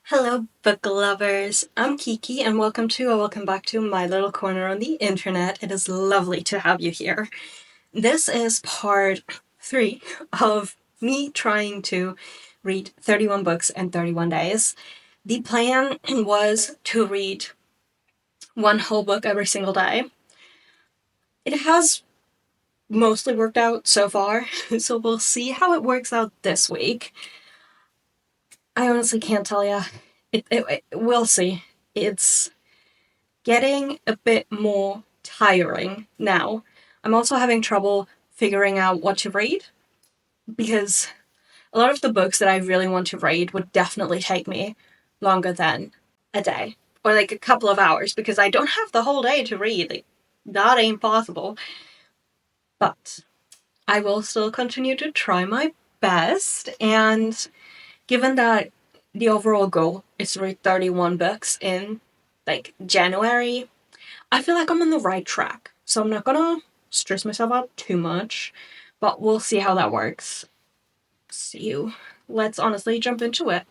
Hello, book lovers. I'm Kiki, and welcome back to my little corner on the internet. It is lovely to have you here. This is part 3 of me trying to read 31 books in 31 days. The plan was to read one whole book every single day. It has mostly worked out so far, so we'll see how it works out this week. I honestly can't tell you. We'll see. It's getting a bit more tiring now. I'm also having trouble figuring out what to read because a lot of the books that I really want to read would definitely take me longer than a day or like a couple of hours because I don't have the whole day to read. Like, that ain't possible. But I will still continue to try my best, and given that the overall goal is to read 31 books in like January, I feel like I'm on the right track. So I'm not gonna stress myself out too much, but we'll see how that works. So let's honestly jump into it.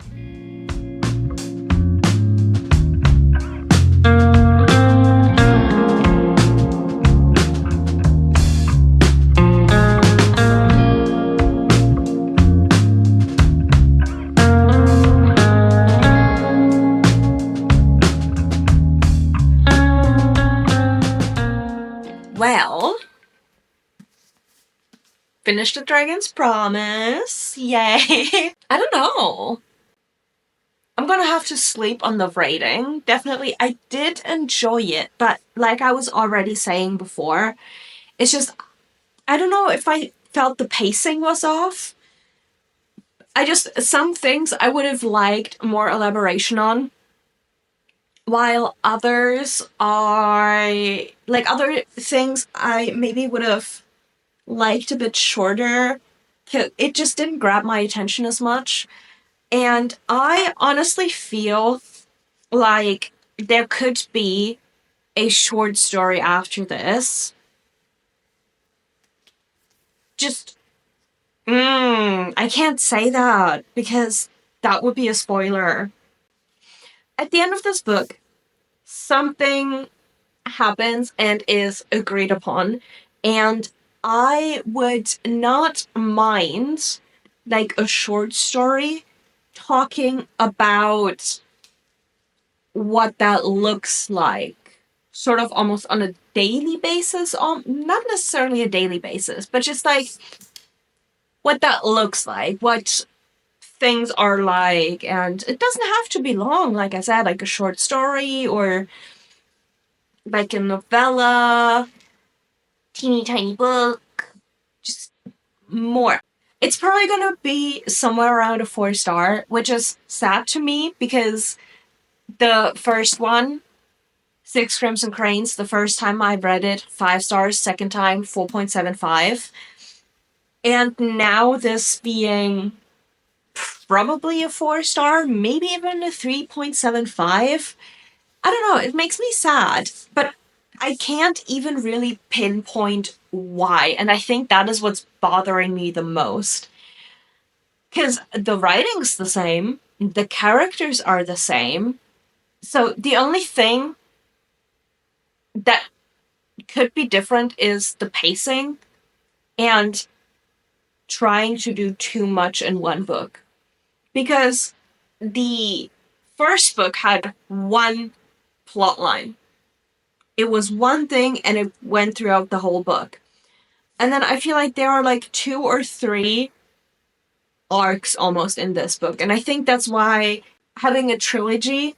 Well, finished The Dragon's Promise. Yay. I don't know. I'm gonna have to sleep on the rating. Definitely, I did enjoy it, but like I was already saying before, it's just, I don't know if I felt the pacing was off. Some things I would have liked more elaboration on, while others are, like, other things I maybe would have liked a bit shorter. It just didn't grab my attention as much. And I honestly feel like there could be a short story after this. I can't say that because that would be a spoiler. At the end of this book, something happens and is agreed upon, and I would not mind, like, a short story talking about what that looks like, sort of almost on a daily basis. Not necessarily a daily basis, but just like what that looks like, what things are like, and it doesn't have to be long, like I said, like a short story or like a novella, teeny tiny book, just more. It's probably gonna be somewhere around a 4-star, which is sad to me because the first one, Six Crimson Cranes, the first time I read it, 5 stars, second time, 4.75. And now this being probably a 4-star, maybe even a 3.75. I don't know, it makes me sad, but I can't even really pinpoint why, and I think that is what's bothering me the most. Because the writing's the same, the characters are the same, so the only thing that could be different is the pacing and trying to do too much in one book. Because the first book had one plot line. It was one thing and it went throughout the whole book. And then I feel like there are like 2 or 3 arcs almost in this book. And I think that's why having a trilogy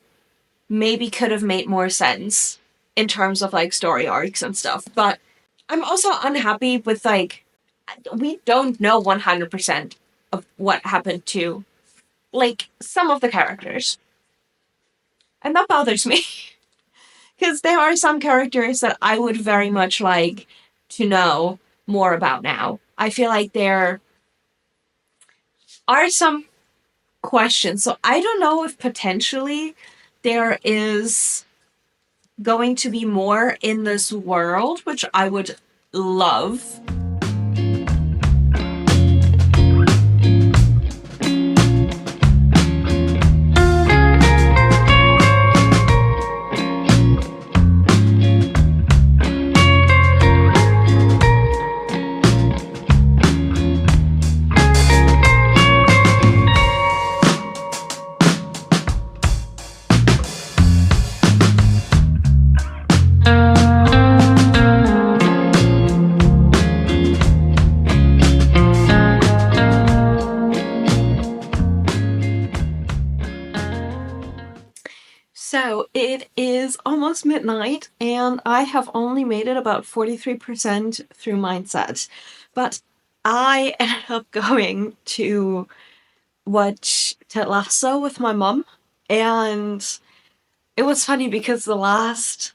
maybe could have made more sense in terms of like story arcs and stuff. But I'm also unhappy with, like, we don't know 100% of what happened to, like, some of the characters. And that bothers me. Because there are some characters that I would very much like to know more about now. I feel like there are some questions. So I don't know if potentially there is going to be more in this world, which I would love. So it is almost midnight, and I have only made it about 43% through Mindset. But I ended up going to watch Ted Lasso with my mom, and it was funny because the last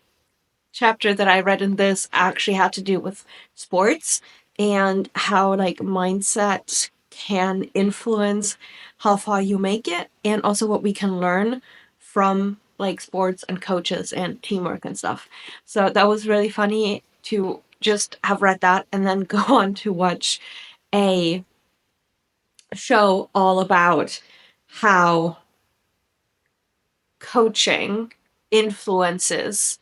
chapter that I read in this actually had to do with sports and how like mindset can influence how far you make it and also what we can learn from like sports and coaches and teamwork and stuff. So that was really funny to just have read that and then go on to watch a show all about how coaching influences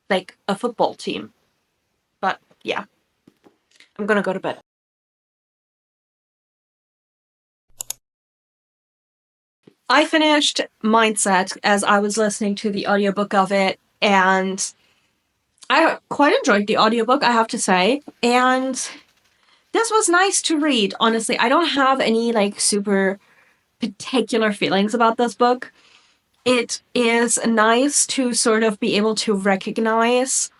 like a football team. But yeah, I'm gonna go to bed. I finished Mindset as I was listening to the audiobook of it, and I quite enjoyed the audiobook, I have to say. And this was nice to read, honestly. I don't have any like super particular feelings about this book. It is nice to sort of be able to recognize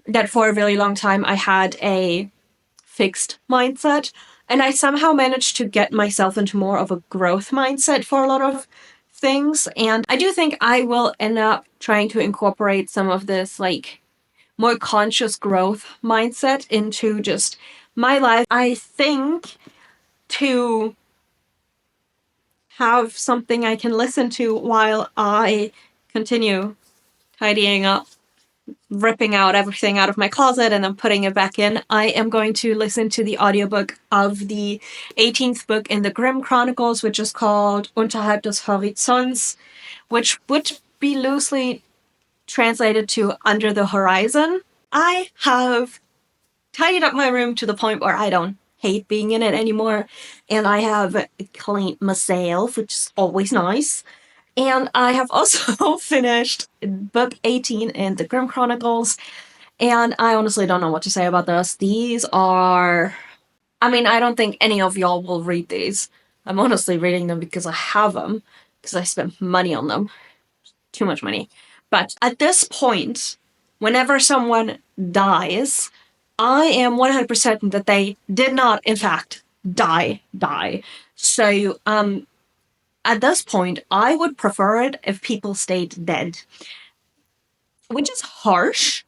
that for a really long time I had a fixed mindset. And I somehow managed to get myself into more of a growth mindset for a lot of things. And I do think I will end up trying to incorporate some of this, like, more conscious growth mindset into just my life. I think to have something I can listen to while I continue tidying up, ripping out everything out of my closet and then putting it back in, I am going to listen to the audiobook of the 18th book in the Grimm Chronicles, which is called Unterhalb des Horizonts, which would be loosely translated to Under the Horizon. I have tidied up my room to the point where I don't hate being in it anymore, and I have cleaned myself, which is always nice. And I have also finished book 18 in the Grimm Chronicles, and I honestly don't know what to say about this. These are. I mean, I don't think any of y'all will read these. I'm honestly reading them because I have them, because I spent money on them. Too much money. But at this point, whenever someone dies, I am 100% certain that they did not, in fact, die. So, at this point, I would prefer it if people stayed dead. Which is harsh,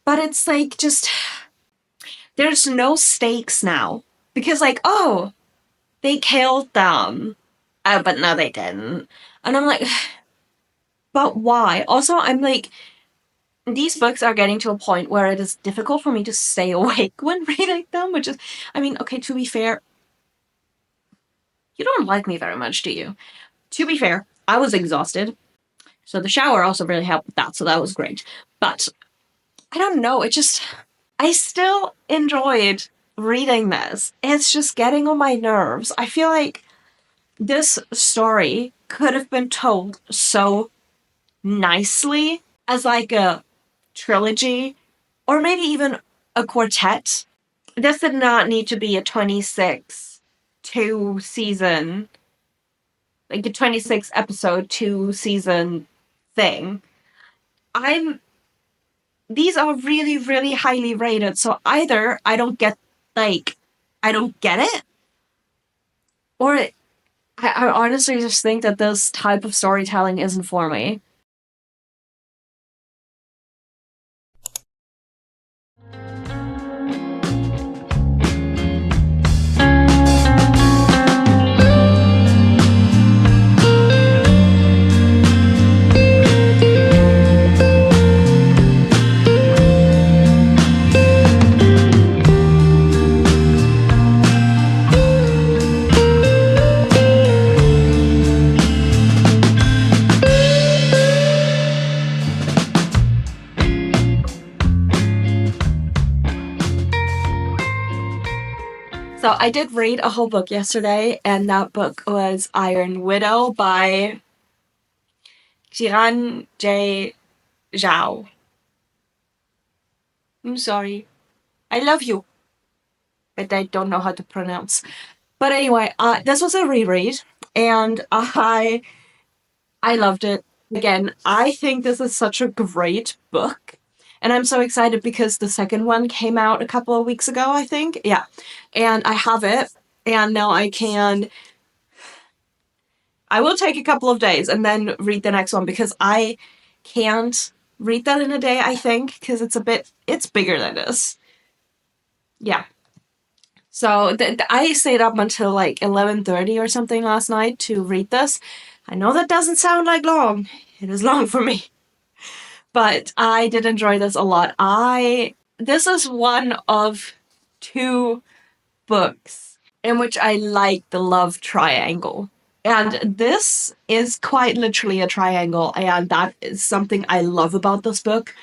but it's like just there's no stakes now. Because, like, oh, they killed them. Oh, but no, they didn't. And I'm like, but why? Also, I'm like, these books are getting to a point where it is difficult for me to stay awake when reading them, which is, I mean, okay, to be fair, you don't like me very much, do you? To be fair, I was exhausted. So the shower also really helped with that, so that was great. But I don't know, it just, I still enjoyed reading this. It's just getting on my nerves. I feel like this story could have been told so nicely as like a trilogy or maybe even a quartet. This did not need to be a 26 two season, like a 26 episode two season thing. I'm these are really, really highly rated, so either like I don't get it, or I honestly just think that this type of storytelling isn't for me. So I did read a whole book yesterday, and that book was Iron Widow by Jiran J. Zhao. I'm sorry. I love you, but I don't know how to pronounce. But anyway, this was a reread, and I loved it. Again, I think this is such a great book. And I'm so excited because the second one came out a couple of weeks ago, I think. Yeah. And I have it. And now I will take a couple of days and then read the next one because I can't read that in a day, I think, because it's bigger than this. Yeah. So I stayed up until like 11:30 or something last night to read this. I know that doesn't sound like long. It is long for me. But I did enjoy this a lot. This is one of two books in which I like the love triangle. And this is quite literally a triangle, and that is something I love about this book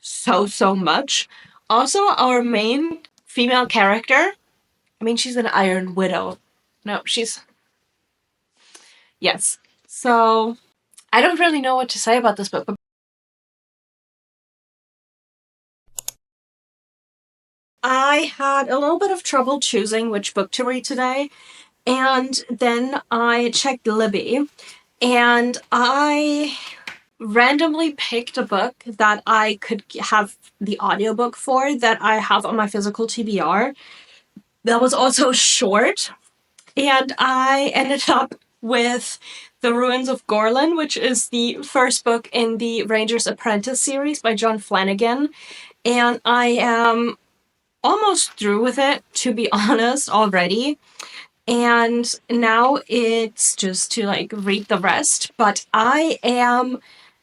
so much. Also, our main female character, I mean, she's an Iron Widow. No, yes. So, I don't really know what to say about this book, but I had a little bit of trouble choosing which book to read today. And then I checked Libby, and I randomly picked a book that I could have the audiobook for that I have on my physical TBR. That was also short, and I ended up with The Ruins of Gorlin, which is the first book in the Ranger's Apprentice series by John Flanagan. And I am almost through with it, to be honest, already. And now it's just to like read the rest. But I am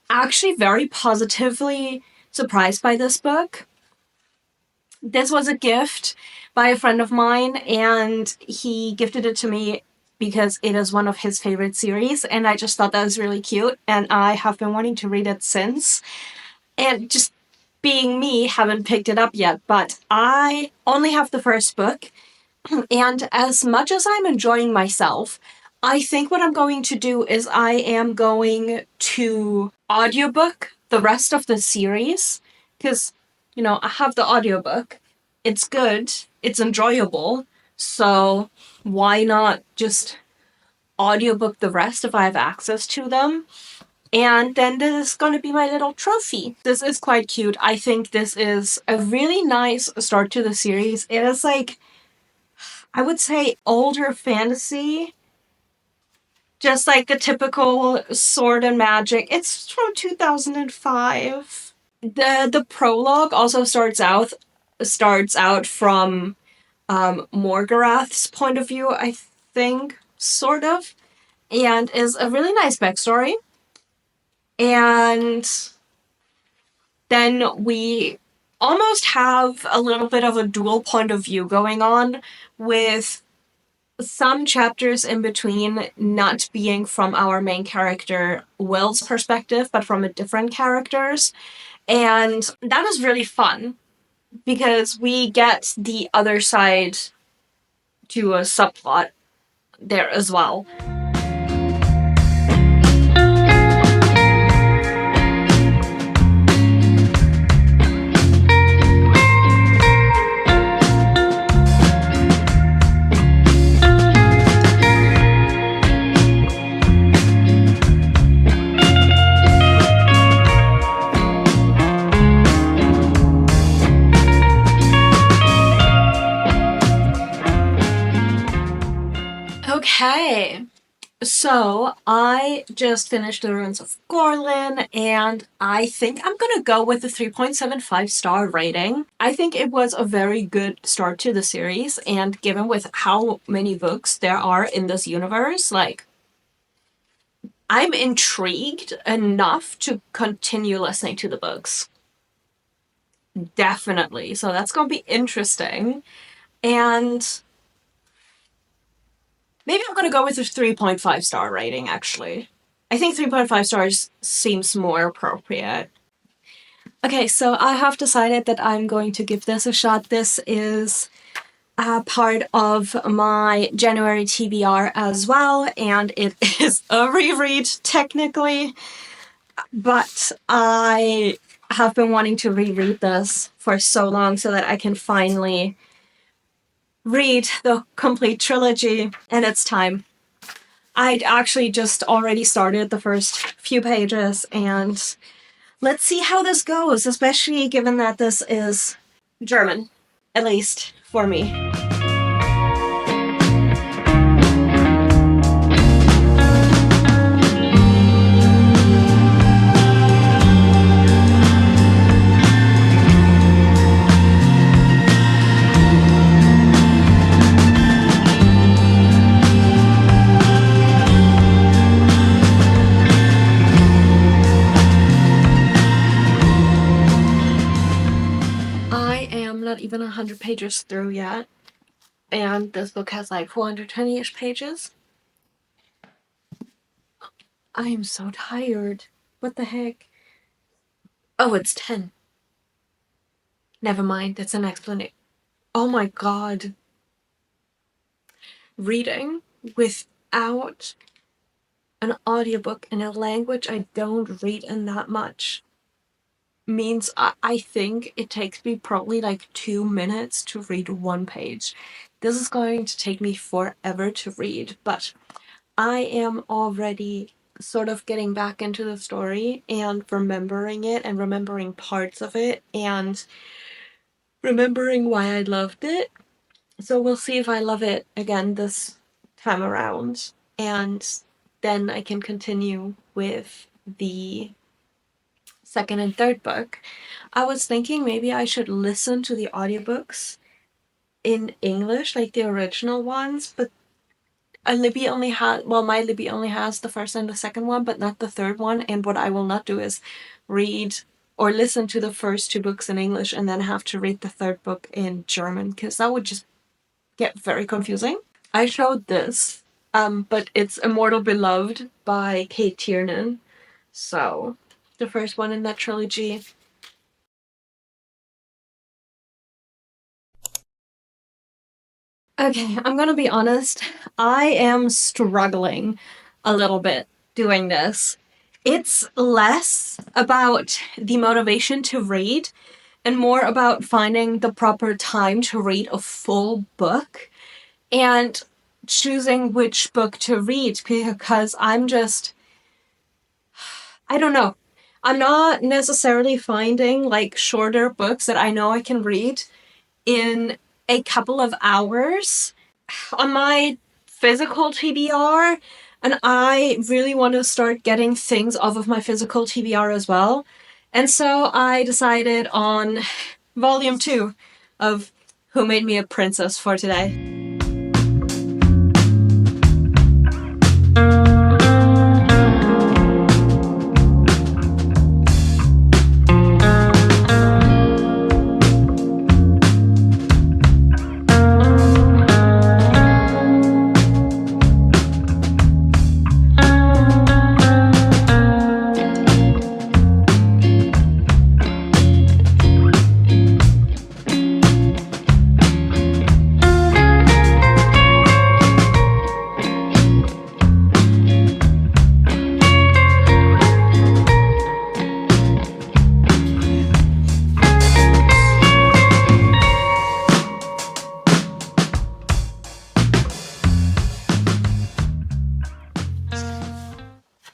actually very positively surprised by this book. This was a gift by a friend of mine, and he gifted it to me because it is one of his favorite series, and I just thought that was really cute, and I have been wanting to read it since. And just being me, haven't picked it up yet, but I only have the first book. And as much as I'm enjoying myself, I think what I'm going to do is I am going to audiobook the rest of the series. Because, I have the audiobook. It's good. It's enjoyable. So why not just audiobook the rest if I have access to them? And then this is going to be my little trophy. This is quite cute. I think this is a really nice start to the series. It is like, I would say older fantasy. Just like the typical sword and magic. It's from 2005. The prologue also starts out from Morgarath's point of view, I think, sort of, and is a really nice backstory. And then we almost have a little bit of a dual point of view going on, with some chapters in between not being from our main character Will's perspective, but from a different character's. And that is really fun because we get the other side to a subplot there as well. Okay, so I just finished The Ruins of Gorlin, and I think I'm gonna go with a 3.75 star rating. I think it was a very good start to the series, and given with how many books there are in this universe, like, I'm intrigued enough to continue listening to the books. Definitely. So that's gonna be interesting. And maybe I'm going to go with a 3.5 star rating, actually. I think 3.5 stars seems more appropriate. Okay, so I have decided that I'm going to give this a shot. This is a part of my January TBR as well, and it is a reread, technically. But I have been wanting to reread this for so long so that I can finally read the complete trilogy, and it's time. I'd actually just already started the first few pages, and let's see how this goes, especially given that this is German, at least for me. I am not even 100 pages through yet, and this book has like 420-ish pages. I am so tired. What the heck? Oh, it's 10. Never mind, that's an explanation. Oh my god. Reading without an audiobook in a language I don't read in that much means I think it takes me probably like 2 minutes to read one page. This is going to take me forever to read, but I am already sort of getting back into the story and remembering it and remembering parts of it and remembering why I loved it. So we'll see if I love it again this time around. And then I can continue with the second and third book. I was thinking maybe I should listen to the audiobooks in English, like the original ones, but Libby only has, well, my Libby only has the first and the second one, but not the third one. And what I will not do is read or listen to the first 2 books in English and then have to read the third book in German, because that would just get very confusing. I showed this, but it's Immortal Beloved by Kate Tiernan. So, the first one in that trilogy. Okay, I'm gonna be honest. I am struggling a little bit doing this. It's less about the motivation to read and more about finding the proper time to read a full book and choosing which book to read, because I don't know. I'm not necessarily finding like shorter books that I know I can read in a couple of hours on my physical TBR, and I really want to start getting things off of my physical TBR as well. And so I decided on volume 2 of Who Made Me a Princess for today.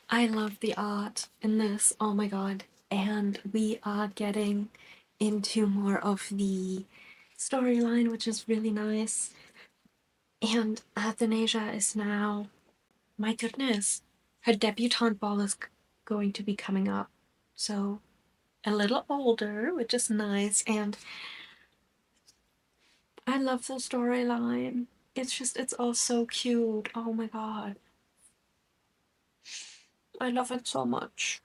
I love the art in this, oh my god. And we are getting into more of the storyline, which is really nice. And Athanasia is now, my goodness, her debutante ball is going to be coming up. So, a little older, which is nice. And I love the storyline. It's all so cute. Oh my god. I love it so much.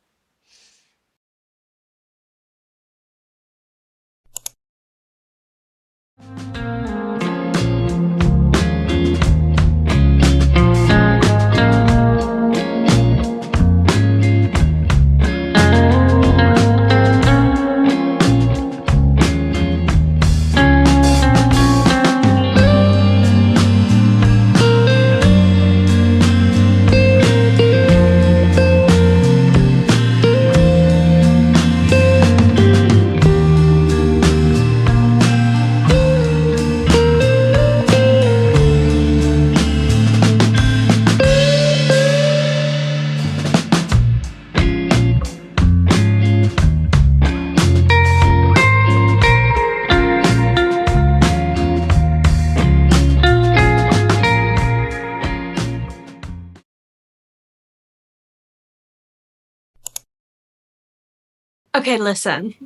Okay, listen.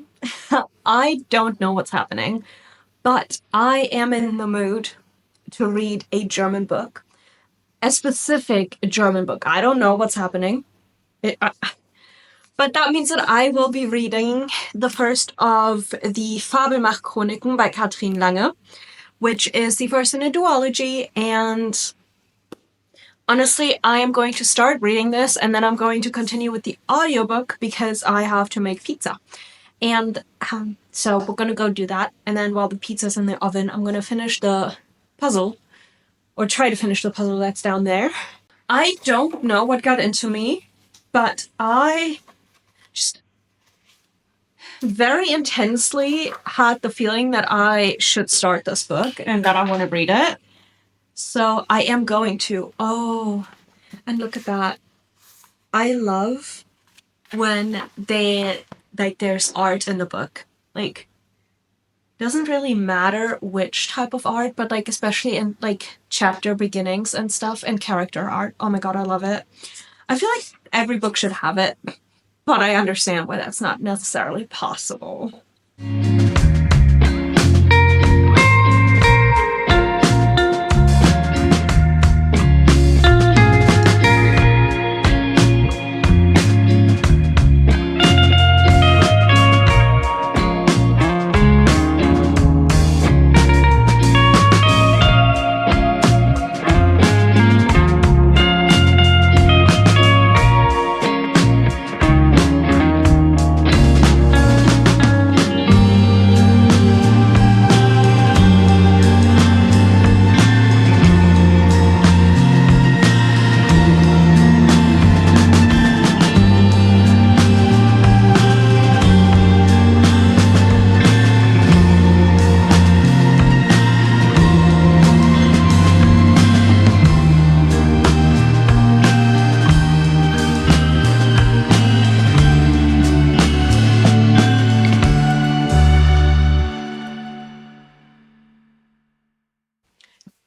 I don't know what's happening, but I am in the mood to read a German book. A specific German book. I don't know what's happening. But that means that I will be reading the first of the Fabelmach-Chroniken by Katrin Lange, which is the first in a duology, and honestly, I am going to start reading this and then I'm going to continue with the audiobook because I have to make pizza. And so we're going to go do that. And then while the pizza's in the oven, I'm going to finish the puzzle, or try to finish the puzzle that's down there. I don't know what got into me, but I just very intensely had the feeling that I should start this book and that I want to read it. So I am going to. Oh, and look at that. I love when there's art in the book. Like, doesn't really matter which type of art, but like especially in like chapter beginnings and stuff and character art. Oh my god, I love it. I feel like every book should have it, but I understand why that's not necessarily possible.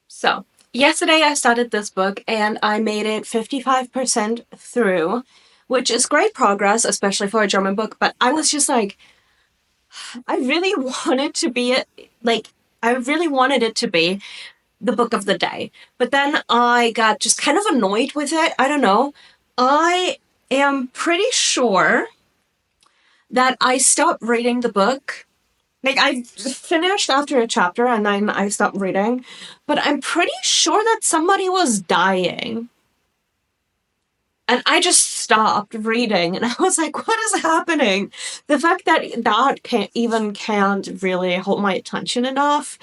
So, yesterday I started this book and I made it 55% through, which is great progress, especially for a German book, but I was just like, I really wanted to be I really wanted it to be the book of the day. But then I got just kind of annoyed with it. I don't know. I am pretty sure that I stopped reading the book. Like, I finished after a chapter and then I stopped reading. But I'm pretty sure that somebody was dying. And I just stopped reading. And I was like, what is happening? The fact that can't really hold my attention enough.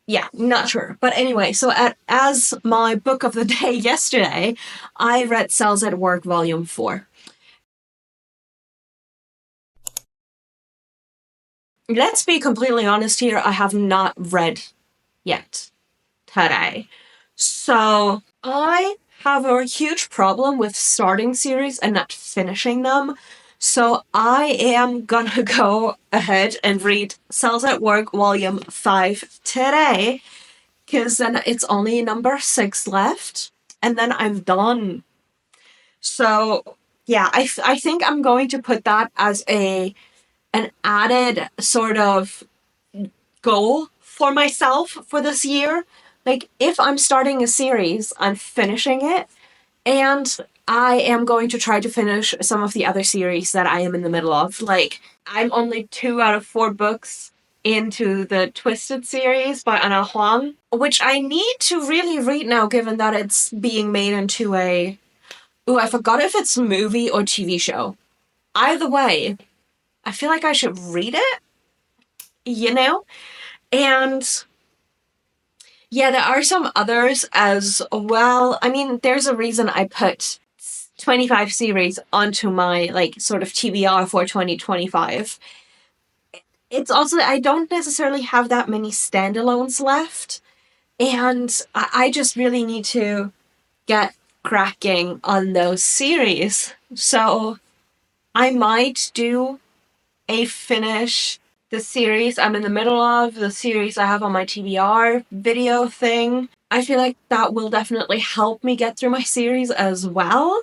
Yeah, not sure. But anyway, so as my book of the day yesterday, I read Cells at Work Volume 4. Let's be completely honest here, I have not read yet today. So I have a huge problem with starting series and not finishing them. So I am gonna go ahead and read Cells at Work Volume 5 today, because then it's only number 6 left, and then I'm done. So yeah, I think I'm going to put that as an added sort of goal for myself for this year. Like, if I'm starting a series, I'm finishing it, and I am going to try to finish some of the other series that I am in the middle of. Like, I'm only 2 out of 4 books into the Twisted series by Anna Huang, which I need to really read now, given that it's being made into a... Ooh, I forgot if it's movie or TV show. Either way, I feel like I should read it, you know? And yeah, there are some others as well. I mean, there's a reason I put 25 series onto my, like, sort of TBR for 2025. It's also, I don't necessarily have that many standalones left, and I just really need to get cracking on those series. So I might do a finish the series I'm in the middle of, the series I have on my TBR video thing. I feel like that will definitely help me get through my series as well.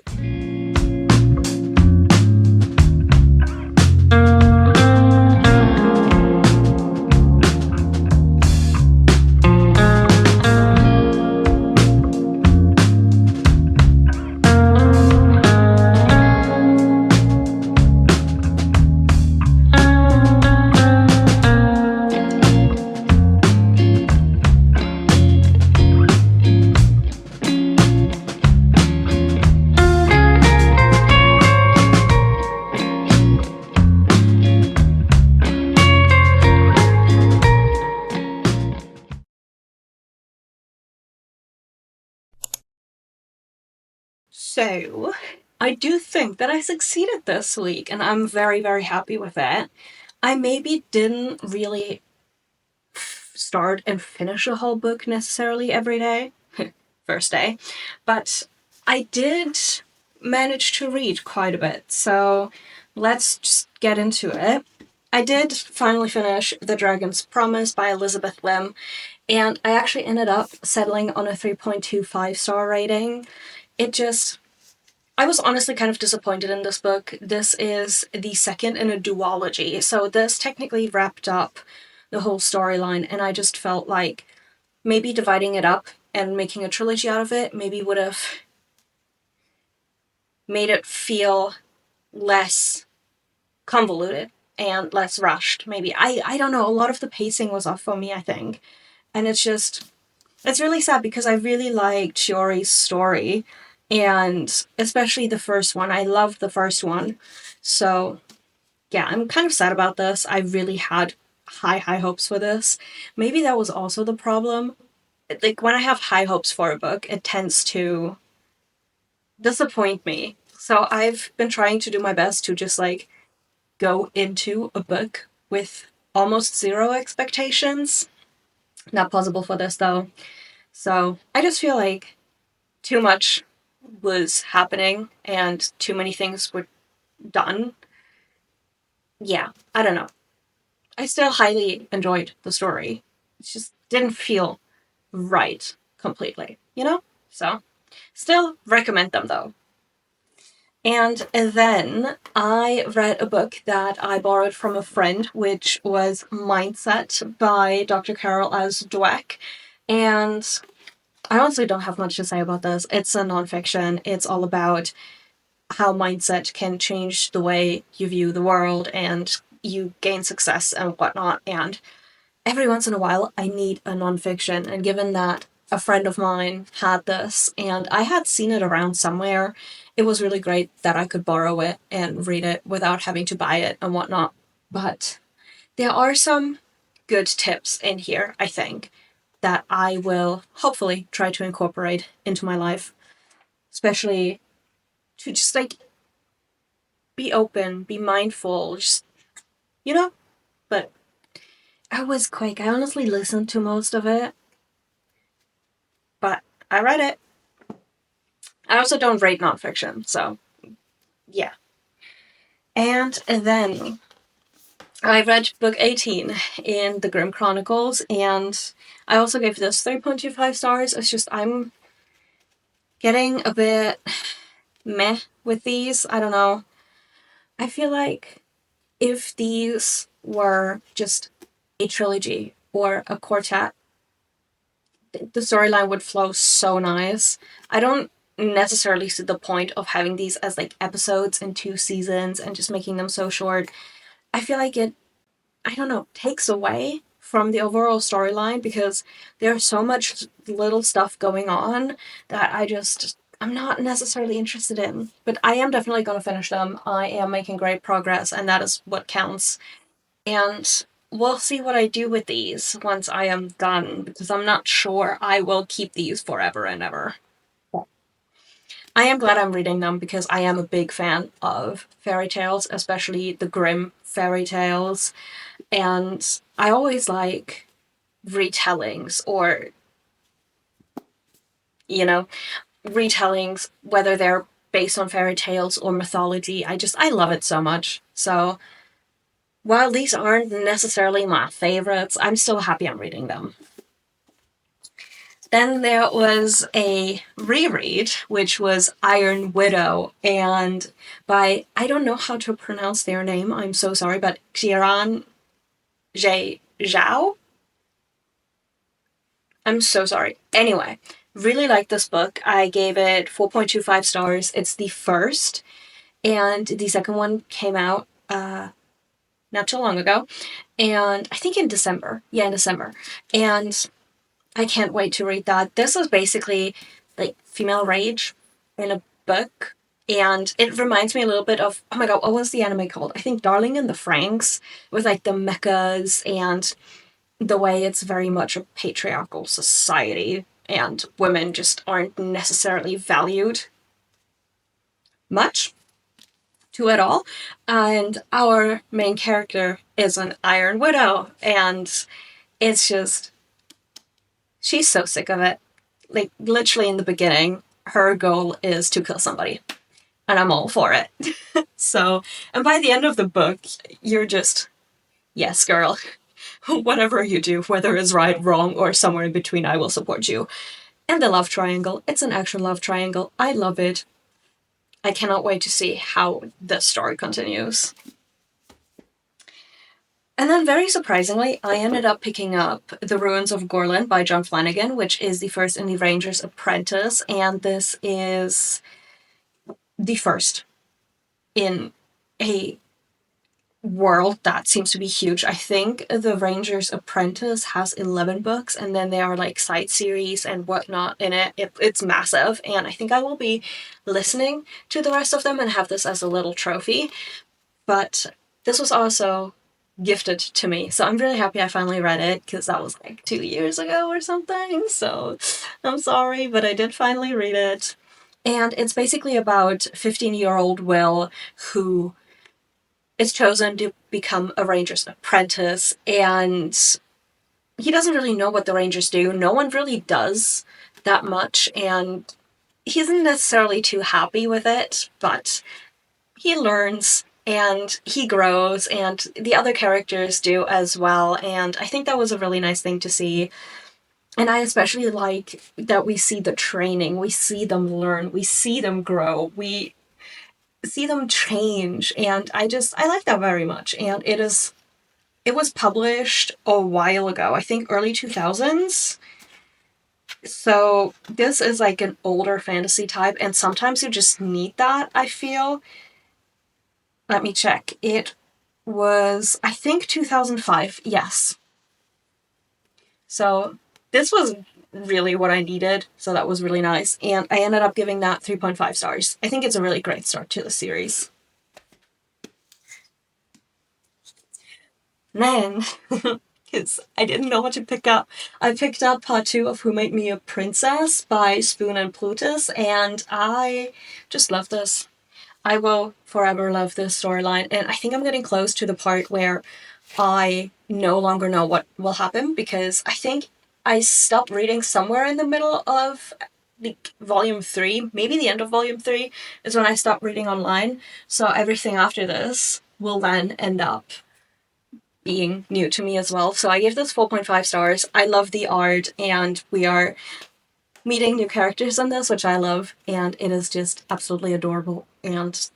So, I do think that I succeeded this week, and I'm very, very happy with it. I maybe didn't really start and finish a whole book necessarily every day, first day, but I did manage to read quite a bit, so let's just get into it. I did finally finish The Dragon's Promise by Elizabeth Lim, and I actually ended up settling on a 3.25 star rating. I was honestly kind of disappointed in this book. This is the second in a duology, so this technically wrapped up the whole storyline, and I just felt like maybe dividing it up and making a trilogy out of it maybe would have made it feel less convoluted and less rushed, maybe. I don't know, a lot of the pacing was off for me, I think. And it's really sad because I really liked Shiori's story, and especially the first one. I loved the first one. So, yeah, I'm kind of sad about this. I really had high hopes for this. Maybe that was also the problem. Like, when I have high hopes for a book, it tends to disappoint me. So, I've been trying to do my best to just, like, go into a book with almost zero expectations. Not possible for this, though. So, I just feel like too much was happening and too many things were done. Yeah, I don't know. I still highly enjoyed the story. It just didn't feel right completely, you know? So, still recommend them though. And then I read a book that I borrowed from a friend, which was Mindset by Dr. Carol S. Dweck. And I honestly don't have much to say about this. It's a nonfiction. It's all about how mindset can change the way you view the world and you gain success and whatnot. And every once in a while, I need a nonfiction. And given that a friend of mine had this and I had seen it around somewhere, it was really great that I could borrow it and read it without having to buy it and whatnot. But there are some good tips in here, I think, that I will hopefully try to incorporate into my life, especially to just like be open, be mindful, just, you know? But I was quick. I honestly listened to most of it, but I read it. I also don't rate nonfiction, so yeah. And then I read book 18 in the Grimm Chronicles, and I also gave this 3.25 stars. It's just, I'm getting a bit meh with these. I don't know. I feel like if these were just a trilogy or a quartet, the storyline would flow so nice. I don't necessarily see the point of having these as like episodes in 2 seasons and just making them so short. I feel like it, I don't know, takes away from the overall storyline because there's so much little stuff going on that I'm not necessarily interested in. But I am definitely going to finish them. I am making great progress, and that is what counts. And we'll see what I do with these once I am done, because I'm not sure I will keep these forever and ever. I am glad I'm reading them because I am a big fan of fairy tales, especially the Grimm fairy tales. And I always like retellings or, you know, retellings, whether they're based on fairy tales or mythology. I love it so much. So while these aren't necessarily my favorites, I'm still happy I'm reading them. Then there was a reread, which was Iron Widow, and by, I don't know how to pronounce their name, I'm so sorry, but Xiran Zhao? I'm so sorry. Anyway, really like this book. I gave it 4.25 stars. It's the first, and the second one came out not too long ago, and I think in December. Yeah, in December. And I can't wait to read that. This is basically like female rage in a book. And it reminds me a little bit of, oh my god, what was the anime called? I think Darling in the Franxx, with like the mechas and the way it's very much a patriarchal society and women just aren't necessarily valued. much to it all. And our main character is an Iron Widow, and it's just, she's so sick of it. Like, literally in the beginning, her goal is to kill somebody, and I'm all for it. So, and by the end of the book, you're just, yes, girl. Whatever you do, whether it's right, wrong, or somewhere in between, I will support you. And the love triangle. It's an actual love triangle. I love it. I cannot wait to see how this story continues. And then, very surprisingly, I ended up picking up The Ruins of Gorlin by John Flanagan, which is the first in the Ranger's Apprentice, and this is the first in a world that seems to be huge. I think The Ranger's Apprentice has 11 books, and then there are like side series and whatnot in it. It's massive, and I think I will be listening to the rest of them and have this as a little trophy. But this was also gifted to me, so I'm really happy I finally read it, because that was like 2 years ago or something, so I'm sorry, but I did finally read it. And it's basically about 15-year-old Will, who is chosen to become a ranger's apprentice, and he doesn't really know what the rangers do. No one really does that much, and he isn't necessarily too happy with it, but he learns and he grows, and the other characters do as well, and I think that was a really nice thing to see. And I especially like that we see the training, we see them learn, we see them grow, we see them change, and I like that very much. And it was published a while ago, I think early 2000s. So this is like an older fantasy type, and sometimes you just need that, I feel. Let me check. It was, I think, 2005. Yes. So this was really what I needed, so that was really nice. And I ended up giving that 3.5 stars. I think it's a really great start to the series. Then, because I didn't know what to pick up, I picked up part 2 of Who Made Me a Princess by Spoon and Plutus, and I just love this. I will forever love this storyline, and I think I'm getting close to the part where I no longer know what will happen, because I think I stopped reading somewhere in the middle of volume 3, maybe the end of volume 3 is when I stopped reading online, so everything after this will then end up being new to me as well. So I gave this 4.5 stars. I love the art, and we are meeting new characters in this, which I love, and it is just absolutely adorable. And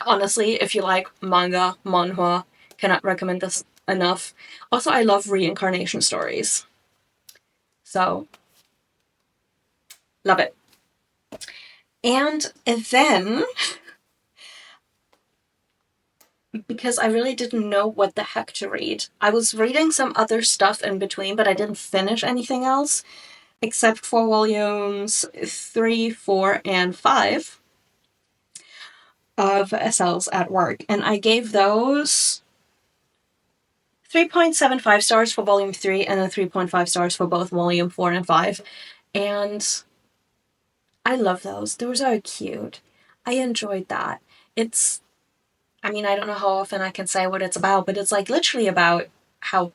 honestly, if you like manga, manhwa, cannot recommend this enough. Also, I love reincarnation stories. So, love it. And then, because I really didn't know what the heck to read, I was reading some other stuff in between, but I didn't finish anything else, except for volumes 3, 4, and 5 of SLs at Work. And I gave those 3.75 stars for volume 3 and then 3.5 stars for both volume 4 and 5. And I love those. Those are cute. I enjoyed that. I don't know how often I can say what it's about, but it's like literally about how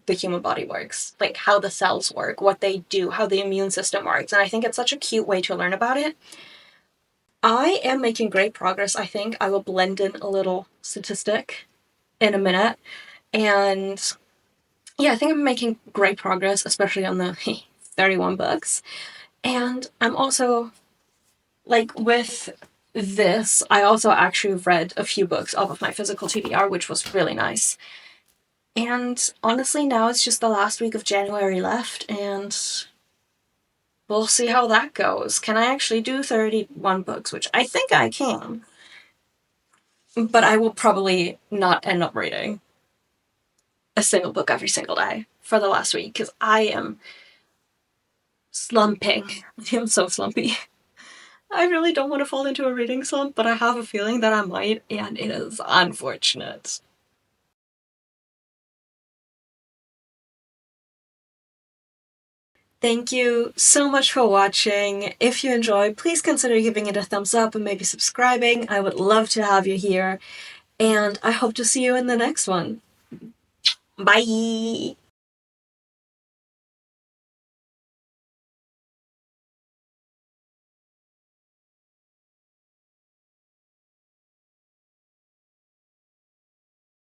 the human body works, like how the cells work, what they do, how the immune system works. And I think it's such a cute way to learn about it. I am making great progress, I think. I will blend in a little statistic in a minute. And yeah, I think I'm making great progress, especially on the 31 books. And I'm also, like, with this, I also actually read a few books off of my physical TBR, which was really nice. And honestly, now it's just the last week of January left, and we'll see how that goes. Can I actually do 31 books? Which I think I can. But I will probably not end up reading a single book every single day for the last week, because I am slumping. I am so slumpy. I really don't want to fall into a reading slump, but I have a feeling that I might, and it is unfortunate. Thank you so much for watching. If you enjoyed, please consider giving it a thumbs up and maybe subscribing. I would love to have you here. And I hope to see you in the next one. Bye!